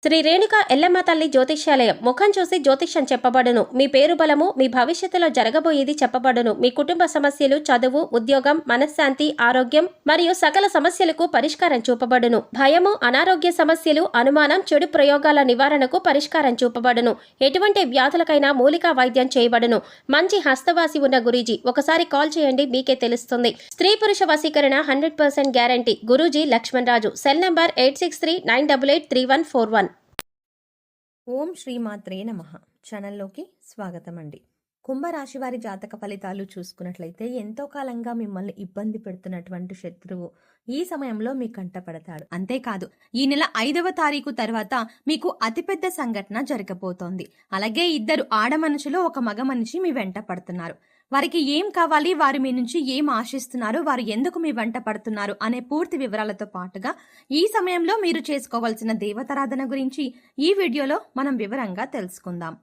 శ్రీ రేణుక ఎల్లమ్మ తల్లి జ్యోతిష్యాలయం ముఖం చూసి జ్యోతిష్యం చెప్పబడును. మీ పేరు బలము, మీ భవిష్యత్తులో జరగబోయేది చెప్పబడును. మీ కుటుంబ సమస్యలు, చదువు, ఉద్యోగం, మనశ్శాంతి, ఆరోగ్యం మరియు సకల సమస్యలకు పరిష్కారం చూపబడును. భయము, అనారోగ్య సమస్యలు, అనుమానం, చెడు ప్రయోగాల నివారణకు పరిష్కారం చూపబడును. ఎటువంటి వ్యాధులకైనా మూలికా వైద్యం చేయబడును. మంచి హస్తవాసి ఉన్న గురూజీ, ఒకసారి కాల్ చేయండి, మీకే తెలుస్తుంది. స్త్రీ పురుష వశీకరణ 100% గ్యారంటీ. గురూజీ లక్ష్మణ్ రాజు. Cell number 8639883141. ఓం శ్రీమాత్రే నమః. ఛానల్లోకి స్వాగతం అండి. కుంభరాశి వారి జాతక ఫలితాలు చూసుకున్నట్లయితే ఎంతో కాలంగా మిమ్మల్ని ఇబ్బంది పెడుతున్నటువంటి శత్రువు ఈ సమయంలో మీ కంటపడతాడు. అంతేకాదు, ఈ నెల 5వ తారీఖు తర్వాత మీకు అతిపెద్ద సంఘటన జరగబోతోంది. అలాగే ఇద్దరు ఆడ మనుషులు, ఒక మగ మనిషి మీ వెంట పడుతున్నారు. వారికి ఏం కావాలి, వారు మీ నుంచి ఏం ఆశిస్తున్నారు, వారు ఎందుకు మీ వెంట పడుతున్నారు అనే పూర్తి వివరాలతో పాటుగా ఈ సమయంలో మీరు చేసుకోవాల్సిన దేవతారాధన గురించి ఈ వీడియోలో మనం వివరంగా తెలుసుకుందాం.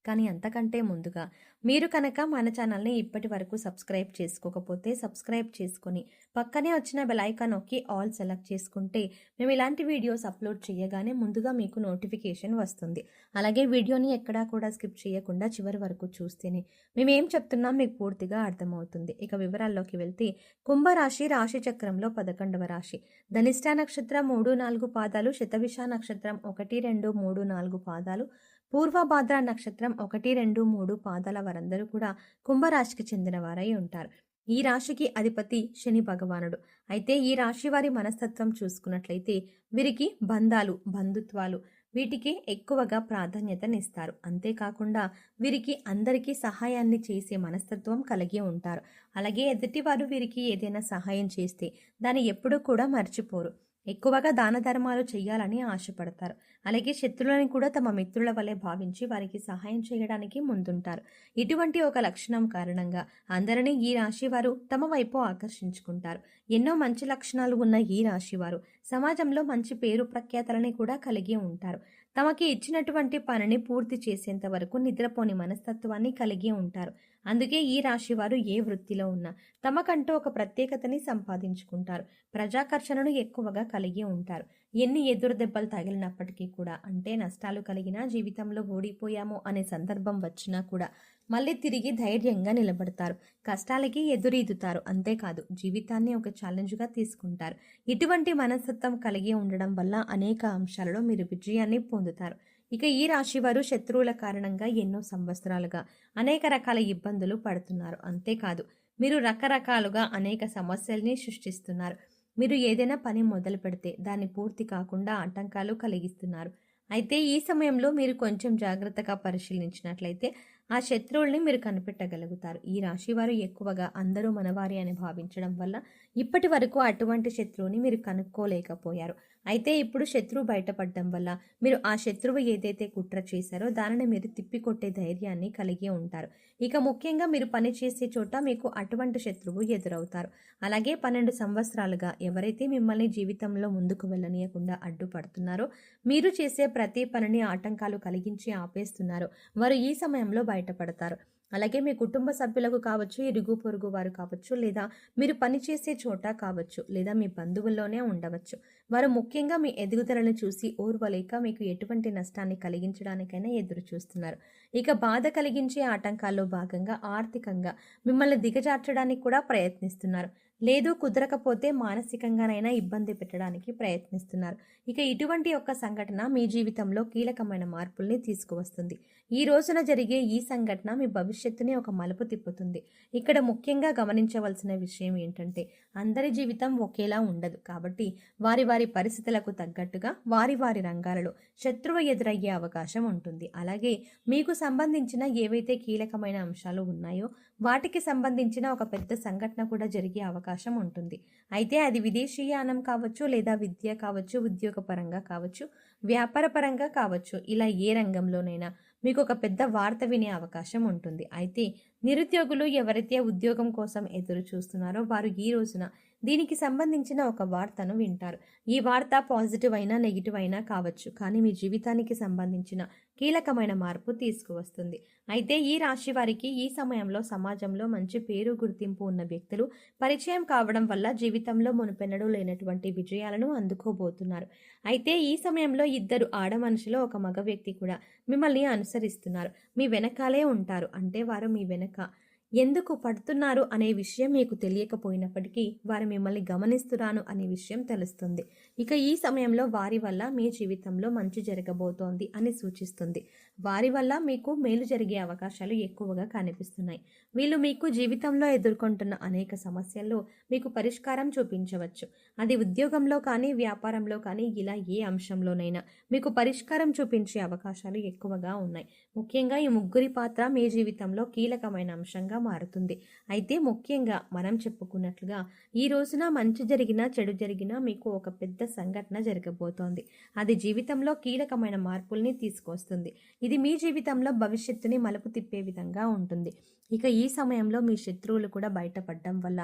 కానీ అంతకంటే ముందుగా మీరు కనుక మన ఛానల్ని ఇప్పటి వరకు సబ్స్క్రైబ్ చేసుకోకపోతే సబ్స్క్రైబ్ చేసుకొని పక్కనే వచ్చిన బెల్ ఐకాన్ నొక్కి ఆల్ సెలెక్ట్ చేసుకుంటే మేము ఇలాంటి వీడియోస్ అప్లోడ్ చేయగానే ముందుగా మీకు నోటిఫికేషన్ వస్తుంది. అలాగే వీడియోని ఎక్కడా కూడా స్కిప్ చేయకుండా చివరి వరకు చూస్తేనే మేము ఏం చెప్తున్నాం మీకు పూర్తిగా అర్థమవుతుంది. ఇక వివరాల్లోకి వెళ్తే, కుంభరాశి రాశి చక్రంలో 11వ రాశి. ధనిష్ట నక్షత్రం 3-4 పాదాలు, శతభిష నక్షత్రం 1-2-3-4 పాదాలు, పూర్వభాద్ర నక్షత్రం 1-2-3 పాదాల వారందరూ కూడా కుంభరాశికి చెందిన వారై ఉంటారు. ఈ రాశికి అధిపతి శని భగవానుడు. అయితే ఈ రాశి వారి మనస్తత్వం చూసుకున్నట్లయితే వీరికి బంధాలు, బంధుత్వాలు వీటికి ఎక్కువగా ప్రాధాన్యతనిస్తారు. అంతేకాకుండా వీరికి అందరికీ సహాయాన్ని చేసే మనస్తత్వం కలిగి ఉంటారు. అలాగే ఎదుటివారు వీరికి ఏదైనా సహాయం చేస్తే దాన్ని ఎప్పుడూ కూడా మర్చిపోరు. ఎక్కువగా దాన ధర్మాలు చేయాలని ఆశపడతారు. అలాగే శత్రువులను కూడా తమ మిత్రుల వలె భావించి వారికి సహాయం చేయడానికి ముందుంటారు. ఇటువంటి ఒక లక్షణం కారణంగా అందరినీ ఈ రాశి వారు తమ వైపు ఆకర్షించుకుంటారు. ఎన్నో మంచి లక్షణాలు ఉన్న ఈ రాశి వారు సమాజంలో మంచి పేరు ప్రఖ్యాతలని కూడా కలిగి ఉంటారు. తమకి ఇచ్చినటువంటి పనిని పూర్తి చేసేంత వరకు నిద్రపోని మనస్తత్వాన్ని కలిగి ఉంటారు. అందుకే ఈ రాశి వారు ఏ వృత్తిలో ఉన్నా తమకంటూ ఒక ప్రత్యేకతని సంపాదించుకుంటారు. ప్రజాకర్షణను ఎక్కువగా కలిగి ఉంటారు. ఎన్ని ఎదురు దెబ్బలు తగిలినప్పటికీ కూడా, అంటే నష్టాలు కలిగినా, జీవితంలో ఓడిపోయాము అనే సందర్భం వచ్చినా కూడా మళ్ళీ తిరిగి ధైర్యంగా నిలబడతారు. కష్టాలకి ఎదురీదుతారు. అంతేకాదు, జీవితాన్ని ఒక ఛాలెంజ్గా తీసుకుంటారు. ఇటువంటి మనస్తత్వం కలిగి ఉండడం వల్ల అనేక అంశాలలో మీరు విజయాన్ని పొందుతారు. ఇక ఈ రాశి వారు శత్రువుల కారణంగా ఎన్నో సంవత్సరాలుగా అనేక రకాల ఇబ్బందులు పడుతున్నారు. అంతేకాదు, మీరు రకరకాలుగా అనేక సమస్యల్ని సృష్టిస్తున్నారు. మీరు ఏదైనా పని మొదలు పెడితే దాన్ని పూర్తి కాకుండా ఆటంకాలు కలిగిస్తున్నారు. అయితే ఈ సమయంలో మీరు కొంచెం జాగ్రత్తగా పరిశీలించినట్లయితే ఆ శత్రువుల్ని మీరు కనిపెట్టగలుగుతారు. ఈ రాశి వారు ఎక్కువగా అందరూ మనవారి అని భావించడం వల్ల ఇప్పటి వరకు అటువంటి శత్రువుని మీరు కనుక్కోలేకపోయారు. అయితే ఇప్పుడు శత్రువు బయటపడడం వల్ల మీరు ఆ శత్రువు ఏదైతే కుట్ర చేశారో దానిని మీరు తిప్పికొట్టే ధైర్యాన్ని కలిగి ఉంటారు. ఇక ముఖ్యంగా మీరు పని చేసే చోట మీకు అటువంటి శత్రువు ఎదురవుతారు. అలాగే 12 సంవత్సరాలుగా ఎవరైతే మిమ్మల్ని జీవితంలో ముందుకు వెళ్ళనీయకుండా అడ్డుపడుతున్నారో, మీరు చేసే ప్రతి పనిని ఆటంకాలు కలిగించి ఆపేస్తున్నారో వారు ఈ సమయంలో బయటపడతారు. అలాగే మీ కుటుంబ సభ్యులకు కావచ్చు, ఇరుగు పొరుగు వారు కావచ్చు, లేదా మీరు పనిచేసే చోట కావచ్చు, లేదా మీ బంధువుల్లోనే ఉండవచ్చు. వారు ముఖ్యంగా మీ ఎదుగుదలను చూసి ఓర్వలేక మీకు ఎటువంటి నష్టాన్ని కలిగించడానికైనా ఎదురు చూస్తున్నారు. ఇక బాధ కలిగించే ఆటంకాల్లో భాగంగా ఆర్థికంగా మిమ్మల్ని దిగజార్చడానికి కూడా ప్రయత్నిస్తున్నారు. లేదు కుదరకపోతే మానసికంగానైనా ఇబ్బంది పెట్టడానికి ప్రయత్నిస్తున్నారు. ఇక ఇటువంటి ఒక సంఘటన మీ జీవితంలో కీలకమైన మార్పుల్ని తీసుకువస్తుంది. ఈ రోజున జరిగే ఈ సంఘటన మీ భవిష్యత్తుని ఒక మలుపు తిప్పుతుంది. ఇక్కడ ముఖ్యంగా గమనించవలసిన విషయం ఏంటంటే, అందరి జీవితం ఒకేలా ఉండదు. కాబట్టి వారి వారి పరిస్థితులకు తగ్గట్టుగా వారి వారి రంగాలలో శత్రువు ఎదురయ్యే అవకాశం ఉంటుంది. అలాగే మీకు సంబంధించిన ఏవైతే కీలకమైన అంశాలు ఉన్నాయో వాటికి సంబంధించిన ఒక పెద్ద సంఘటన కూడా జరిగే అవకాశం ఉంటుంది. అయితే అది విదేశీయానం కావచ్చు, లేదా విద్య కావచ్చు, ఉద్యోగపరంగా కావచ్చు, వ్యాపారపరంగా కావచ్చు, ఇలా ఏ రంగంలోనైనా మీకు ఒక పెద్ద వార్త వినే అవకాశం ఉంటుంది. అయితే నిరుద్యోగులు ఎవరైతే ఉద్యోగం కోసం ఎదురు చూస్తున్నారో వారు ఈ రోజున దీనికి సంబంధించిన ఒక వార్తను వింటారు. ఈ వార్త పాజిటివ్ అయినా నెగిటివ్ అయినా కావచ్చు, కానీ మీ జీవితానికి సంబంధించిన కీలకమైన మార్పు తీసుకువస్తుంది. అయితే ఈ రాశి వారికి ఈ సమయంలో సమాజంలో మంచి పేరు గుర్తింపు ఉన్న వ్యక్తులు పరిచయం కావడం వల్ల జీవితంలో మునుపెన్నడూ లేనటువంటి విజయాలను అందుకోబోతున్నారు. అయితే ఈ సమయంలో ఇద్దరు ఆడ మనుషులు ఒక మగ వ్యక్తి కూడా మిమ్మల్ని అనుసరిస్తున్నారు. మీ వెనకాలే ఉంటారు. అంటే వారు మీ వెనక ఎందుకు పడుతున్నారు అనే విషయం మీకు తెలియకపోయినప్పటికీ వారు మిమ్మల్ని గమనిస్తున్నాను అనే విషయం తెలుస్తుంది. ఇక ఈ సమయంలో వారి వల్ల మీ జీవితంలో మంచి జరగబోతోంది అని సూచిస్తుంది. వారి వల్ల మీకు మేలు జరిగే అవకాశాలు ఎక్కువగా కనిపిస్తున్నాయి. వీళ్ళు మీకు జీవితంలో ఎదుర్కొంటున్న అనేక సమస్యల్లో మీకు పరిష్కారం చూపించవచ్చు. అది ఉద్యోగంలో కానీ వ్యాపారంలో కానీ ఇలా ఏ అంశంలోనైనా మీకు పరిష్కారం చూపించే అవకాశాలు ఎక్కువగా ఉన్నాయి. ముఖ్యంగా ఈ ముగ్గురి పాత్ర మీ జీవితంలో కీలకమైన అంశంగా మారుతుంది. అయితే ముఖ్యంగా మనం చెప్పుకున్నట్లుగా ఈ రోజున మంచి జరిగినా చెడు జరిగినా మీకు ఒక పెద్ద సంఘటన జరగబోతోంది. అది జీవితంలో కీలకమైన మార్పుల్ని తీసుకొస్తుంది. ఇది మీ జీవితంలో భవిష్యత్తుని మలుపు తిప్పే విధంగా ఉంటుంది. ఇక ఈ సమయంలో మీ శత్రువులు కూడా బయటపడడం వల్ల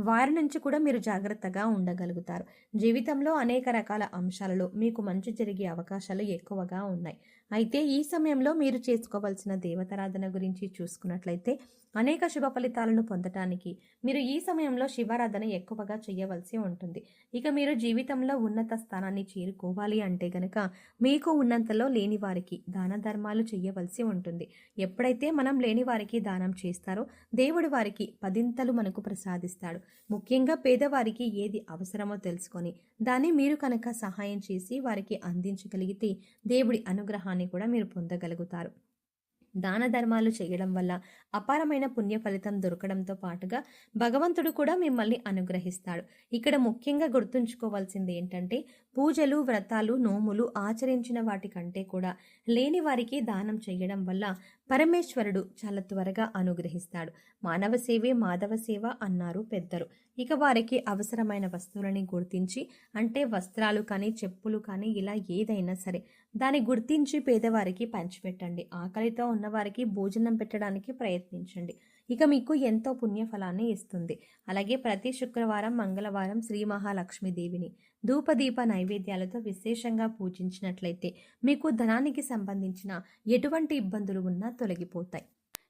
వారి నుంచి కూడా మీరు జాగ్రత్తగా ఉండగలుగుతారు. జీవితంలో అనేక రకాల అంశాలలో మీకు మంచి జరిగే అవకాశాలు ఎక్కువగా ఉన్నాయి. అయితే ఈ సమయంలో మీరు చేసుకోవాల్సిన దేవతారాధన గురించి చూసుకున్నట్లయితే అనేక శుభ ఫలితాలను పొందటానికి మీరు ఈ సమయంలో శివారాధన ఎక్కువగా చేయవలసి ఉంటుంది. ఇక మీరు జీవితంలో ఉన్నత స్థానాన్ని చేరుకోవాలి అంటే గనక మీకు ఉన్నంతలో లేని వారికి దాన ధర్మాలు చేయవలసి ఉంటుంది. ఎప్పుడైతే మనం లేని వారికి దానం చేస్తారో దేవుడు వారికి పదింతలు మనకు ప్రసాదిస్తాడు. ముఖ్యంగా పేదవారికి ఏది అవసరమో తెలుసుకొని దాన్ని మీరు కనుక సహాయం చేసి వారికి అందించగలిగితే దేవుడి అనుగ్రహాన్ని కూడా మీరు పొందగలుగుతారు. దాన ధర్మాలు చేయడం వల్ల అపారమైన పుణ్య ఫలితం దొరకడంతో పాటుగా భగవంతుడు కూడా మిమ్మల్ని అనుగ్రహిస్తాడు. ఇక్కడ ముఖ్యంగా గుర్తుంచుకోవాల్సింది ఏంటంటే పూజలు, వ్రతాలు, నోములు ఆచరించిన వాటి కంటే కూడా లేని వారికి దానం చేయడం వల్ల పరమేశ్వరుడు చాలా త్వరగా అనుగ్రహిస్తాడు. మానవ సేవే మాధవ సేవ అన్నారు పెద్దలు. ఇక వారికి అవసరమైన వస్తువులని గుర్తించి, అంటే వస్త్రాలు కానీ చెప్పులు కానీ ఇలా ఏదైనా సరే దాన్ని గుర్తించి పేదవారికి పంచిపెట్టండి. ఆకలితో ఉన్నవారికి భోజనం పెట్టడానికి ప్రయత్నించండి. ఇక మీకు ఎంతో పుణ్యఫలాన్ని ఇస్తుంది. అలాగే ప్రతి శుక్రవారం, మంగళవారం శ్రీ మహాలక్ష్మీదేవిని ధూపదీప నైవేద్యాలతో విశేషంగా పూజించినట్లయితే మీకు ధనానికి సంబంధించిన ఎటువంటి ఇబ్బందులు ఉన్నా తొలగిపోతాయి.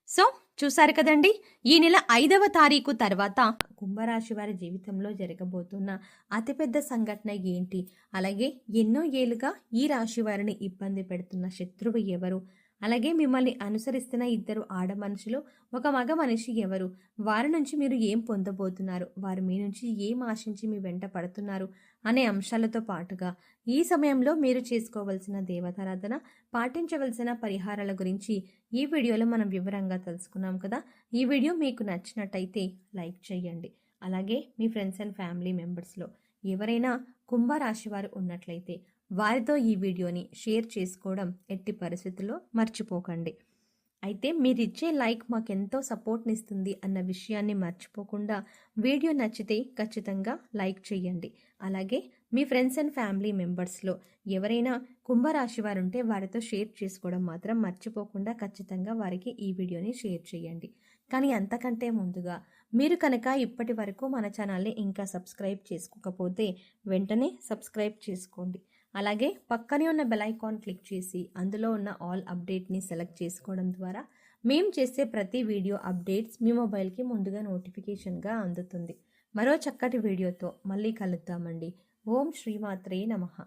సో చూసారు కదండి, ఈ నెల 5వ తారీఖు తర్వాత కుంభరాశి వారి జీవితంలో జరగబోతున్న అతిపెద్ద సంఘటన ఏంటి, అలాగే ఎన్నో ఏళ్ళుగా ఈ రాశి వారిని ఇబ్బంది పెడుతున్న శత్రువు ఎవరు, అలాగే మిమ్మల్ని అనుసరిస్తున్న ఇద్దరు ఆడ మనుషులు, ఒక మగ మనిషి ఎవరు, వారి నుంచి మీరు ఏం పొందబోతున్నారు, వారు మీ నుంచి ఏం ఆశించి మీ వెంట పడుతున్నారు అనే అంశాలతో పాటుగా ఈ సమయంలో మీరు చేసుకోవలసిన దేవతారాధన, పాటించవలసిన పరిహారాల గురించి ఈ వీడియోలో మనం వివరంగా తెలుసుకున్నాం కదా. ఈ వీడియో మీకు నచ్చినట్టయితే లైక్ చేయండి. అలాగే మీ ఫ్రెండ్స్ అండ్ ఫ్యామిలీ మెంబర్స్లో ఎవరైనా కుంభరాశి వారు ఉన్నట్లయితే వారితో ఈ వీడియోని షేర్ చేసుకోవడం ఎట్టి పరిస్థితుల్లో మర్చిపోకండి. అయితే మీరిచ్చే లైక్ మాకెంతో సపోర్ట్ని ఇస్తుంది అన్న విషయాన్ని మర్చిపోకుండా వీడియో నచ్చితే ఖచ్చితంగా లైక్ చేయండి. అలాగే మీ ఫ్రెండ్స్ అండ్ ఫ్యామిలీ మెంబర్స్లో ఎవరైనా కుంభరాశి వారు ఉంటే వారితో షేర్ చేసుకోవడం మాత్రం మర్చిపోకుండా ఖచ్చితంగా వారికి ఈ వీడియోని షేర్ చేయండి. కానీ అంతకంటే ముందుగా మీరు కనుక ఇప్పటి వరకు మన ఛానల్ని ఇంకా సబ్స్క్రైబ్ చేసుకోకపోతే వెంటనే సబ్స్క్రైబ్ చేసుకోండి. అలాగే పక్కనే ఉన్న బెల్ ఐకాన్ క్లిక్ చేసి అందులో ఉన్న ఆల్ అప్డేట్ని సెలెక్ట్ చేసుకోవడం ద్వారా మేము చేసే ప్రతి వీడియో అప్డేట్స్ మీ మొబైల్కి ముందుగా నోటిఫికేషన్గా అందుతుంది. మరో చక్కటి వీడియోతో మళ్ళీ కలుద్దామండి. ఓం శ్రీమాత్రే నమః.